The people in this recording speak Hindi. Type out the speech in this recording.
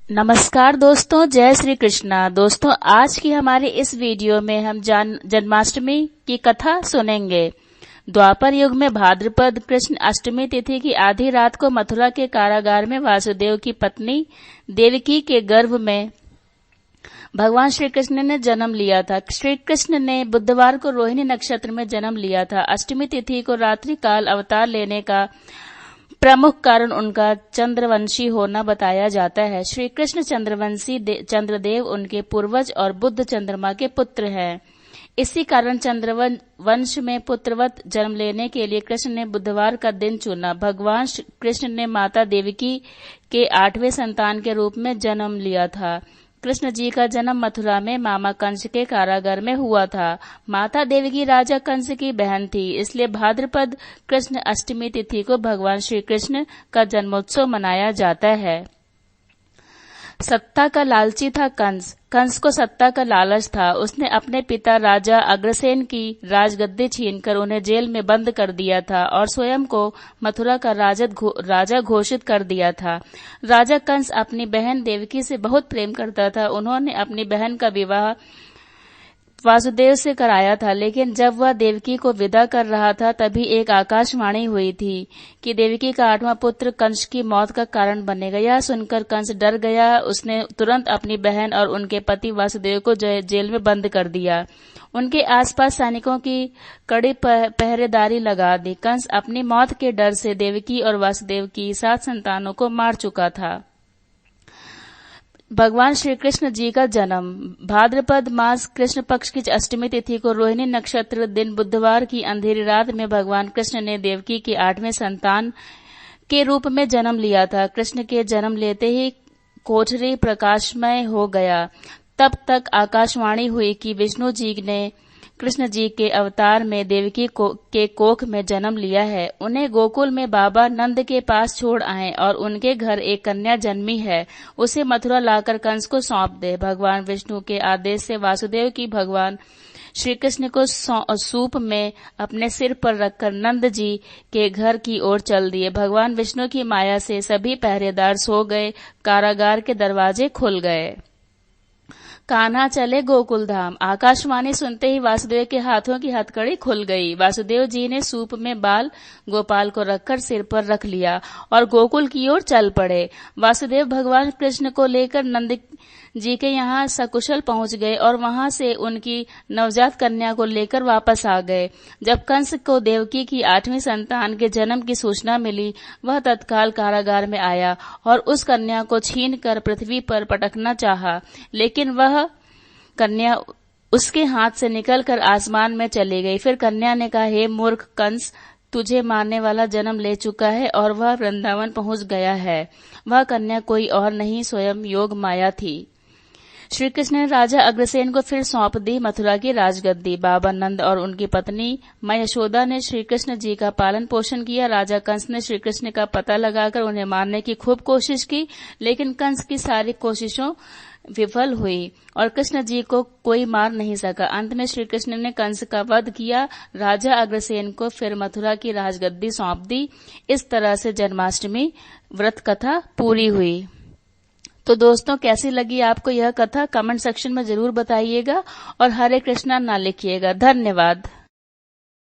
नमस्कार दोस्तों, जय श्री कृष्णा। दोस्तों, आज की हमारी इस वीडियो में हम जन्माष्टमी की कथा सुनेंगे। द्वापर युग में भाद्रपद कृष्ण अष्टमी तिथि की आधी रात को मथुरा के कारागार में वासुदेव की पत्नी देवकी के गर्भ में भगवान श्री कृष्ण ने जन्म लिया था। श्री कृष्ण ने बुधवार को रोहिणी नक्षत्र में जन्म लिया था। अष्टमी तिथि को रात्रि काल अवतार लेने का प्रमुख कारण उनका चंद्रवंशी होना बताया जाता है। श्री कृष्ण चंद्रवंशी चंद्रदेव उनके पूर्वज और बुद्ध चंद्रमा के पुत्र हैं। इसी कारण चंद्रवंश में पुत्रवत जन्म लेने के लिए कृष्ण ने बुधवार का दिन चुना। भगवान कृष्ण ने माता देवकी के 8वें संतान के रूप में जन्म लिया था। कृष्ण जी का जन्म मथुरा में मामा कंस के कारागार में हुआ था। माता देवकी राजा कंस की बहन थी, इसलिए भाद्रपद कृष्ण अष्टमी तिथि को भगवान श्री कृष्ण का जन्मोत्सव मनाया जाता है। सत्ता का लालची था कंस। कंस को सत्ता का लालच था। उसने अपने पिता राजा अग्रसेन की राजगद्दी छीनकर उन्हें जेल में बंद कर दिया था और स्वयं को मथुरा का राजा घोषित कर दिया था। राजा कंस अपनी बहन देवकी से बहुत प्रेम करता था। उन्होंने अपनी बहन का विवाह वासुदेव से कराया था, लेकिन जब वह देवकी को विदा कर रहा था तभी एक आकाशवाणी हुई थी कि देवकी का 8वां पुत्र कंस की मौत का कारण बनेगा। यह सुनकर कंस डर गया। उसने तुरंत अपनी बहन और उनके पति वासुदेव को जेल में बंद कर दिया। उनके आसपास सैनिकों की कड़ी पहरेदारी लगा दी। कंस अपनी मौत के डर से देवकी और वासुदेव की 7 संतानों को मार चुका था। भगवान श्री कृष्ण जी का जन्म भाद्रपद मास कृष्ण पक्ष की अष्टमी तिथि को रोहिणी नक्षत्र दिन बुधवार की अंधेरी रात में भगवान कृष्ण ने देवकी के 8वें संतान के रूप में जन्म लिया था। कृष्ण के जन्म लेते ही कोठरी प्रकाशमय हो गया। तब तक आकाशवाणी हुई कि विष्णु जी ने कृष्ण जी के अवतार में देवकी के कोख में जन्म लिया है। उन्हें गोकुल में बाबा नंद के पास छोड़ आए और उनके घर एक कन्या जन्मी है। उसे मथुरा लाकर कंस को सौंप दे। भगवान विष्णु के आदेश से वासुदेव की भगवान श्री कृष्ण को सूप में अपने सिर पर रखकर नंद जी के घर की ओर चल दिए। भगवान विष्णु की माया से सभी पहरेदार सो गए। कारागार के दरवाजे खुल गए। कान्हा चले गोकुल धाम। आकाशवाणी सुनते ही वासुदेव के हाथों की हथकड़ी खुल गई। वासुदेव जी ने सूप में बाल गोपाल को रखकर सिर पर रख लिया और गोकुल की ओर चल पड़े। वासुदेव भगवान कृष्ण को लेकर नंद जी के यहाँ सकुशल पहुंच गए और वहां से उनकी नवजात कन्या को लेकर वापस आ गए। जब कंस को देवकी की 8वीं संतान के जन्म की सूचना मिली, वह तत्काल कारागार में आया और उस कन्या को छीनकर पृथ्वी पर पटकना चाहा, लेकिन वह कन्या उसके हाथ से निकलकर आसमान में चली गई। फिर कन्या ने कहा, हे मूर्ख कंस, तुझे मारने वाला जन्म ले चुका है और वह वृंदावन पहुंच गया है। वह कन्या कोई और नहीं, स्वयं योग माया थी। श्री कृष्ण ने राजा अग्रसेन को फिर सौंप दी मथुरा की राजगद्दी। बाबा नंद और उनकी पत्नी मां यशोदा ने श्री कृष्ण जी का पालन पोषण किया। राजा कंस ने श्री कृष्ण का पता लगाकर उन्हें मारने की खूब कोशिश की, लेकिन कंस की सारी कोशिशों विफल हुई और कृष्ण जी को कोई मार नहीं सका। अंत में श्री कृष्ण ने कंस का वध किया। राजा अग्रसेन को फिर मथुरा की राजगद्दी सौंप दी। इस तरह से जन्माष्टमी व्रत कथा पूरी हुई। तो दोस्तों, कैसी लगी आपको यह कथा? कमेंट सेक्शन में जरूर बताइएगा और हरे कृष्णा ना लिखिएगा। धन्यवाद।